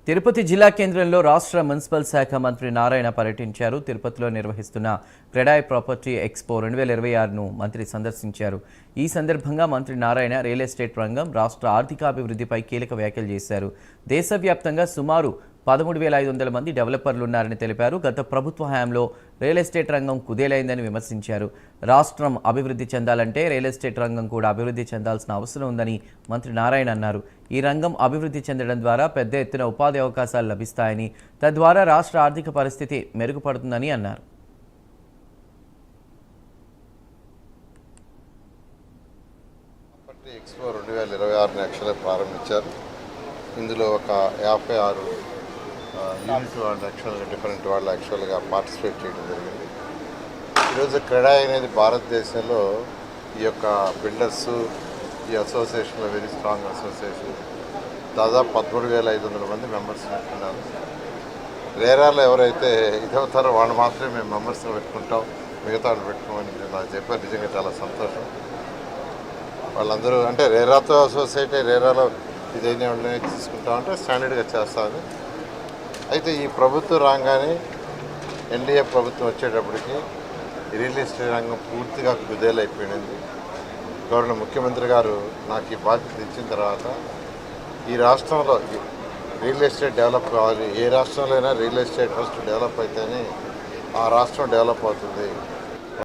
తిరుపతి జిల్లా కేంద్రంలో రాష్ట్ర మున్సిపల్ శాఖ మంత్రి నారాయణ పర్యటించారు. తిరుపతిలో నిర్వహిస్తున్న క్రెడాయ్ ప్రాపర్టీ ఎక్స్పో 2026ను మంత్రి సందర్శించారు. ఈ సందర్భంగా మంత్రి నారాయణ రియల్ ఎస్టేట్ రంగం, రాష్ట్ర ఆర్థికాభివృద్ధిపై కీలక వ్యాఖ్యలు చేశారు. దేశవ్యాప్తంగా సుమారు 13,500 మంది డెవలపర్లు ఉన్నారని తెలిపారు. గత ప్రభుత్వ హయాంలో రియల్ ఎస్టేట్ రంగం కుదేలైందని విమర్శించారు. రాష్ట్రం అభివృద్ధి చెందాలంటే రియల్ ఎస్టేట్ రంగం కూడా అభివృద్ధి చెందాల్సిన అవసరం ఉందని మంత్రి నారాయణ అన్నారు. ఈ రంగం అభివృద్ధి చెందడం ద్వారా పెద్ద ఎత్తున ఉపాధి అవకాశాలు లభిస్తాయని, తద్వారా రాష్ట్ర ఆర్థిక పరిస్థితి మెరుగుపడుతుందని అన్నారు. ఎక్స్పో 2026 యాక్చువల్గా ప్రారంభించారు. ఇందులో ఒక 56 యూనిట్ వాళ్ళు యాక్చువల్గా డిఫరెంట్ వాళ్ళు యాక్చువల్గా పార్టిసిపేట్ చేయడం జరిగింది. ఈరోజు క్రెడాయ్ అనేది భారతదేశంలో ఈ యొక్క బిల్డర్స్, ఈ అసోసియేషన్లో వెరీ స్ట్రాంగ్ అసోసియేషన్, దాదాపు 13,500 మంది మెంబర్స్ పెట్టుకున్నారు. రేరాలో ఎవరైతే ఇదవుతారో వాళ్ళు మాత్రమే మేము మెంబర్స్ని పెట్టుకుంటాం, మిగతా వాళ్ళు పెట్టుకోమని నాకు చెప్పారు. నిజంగా చాలా సంతోషం. వాళ్ళందరూ అంటే రేరాతో అసోసియేట్ రేరాలో ఇదైనా వాళ్ళని తీసుకుంటామంటే స్టాండర్డ్గా చేస్తామని. అయితే ఈ ప్రభుత్వం రాగానే ఎన్డీఏ ప్రభుత్వం వచ్చేటప్పటికి రియల్ ఎస్టేట్ రంగం పూర్తిగా కుదేలైపోయింది. గవర్నర్ ముఖ్యమంత్రి గారు నాకు ఈ బాధ్యత ఇచ్చిన తర్వాత ఈ రాష్ట్రంలో రియల్ ఎస్టేట్ డెవలప్ కావాలి. ఏ రాష్ట్రంలో అయినా రియల్ ఎస్టేట్ ఫస్ట్ డెవలప్ అయితేనే ఆ రాష్ట్రం డెవలప్ అవుతుంది.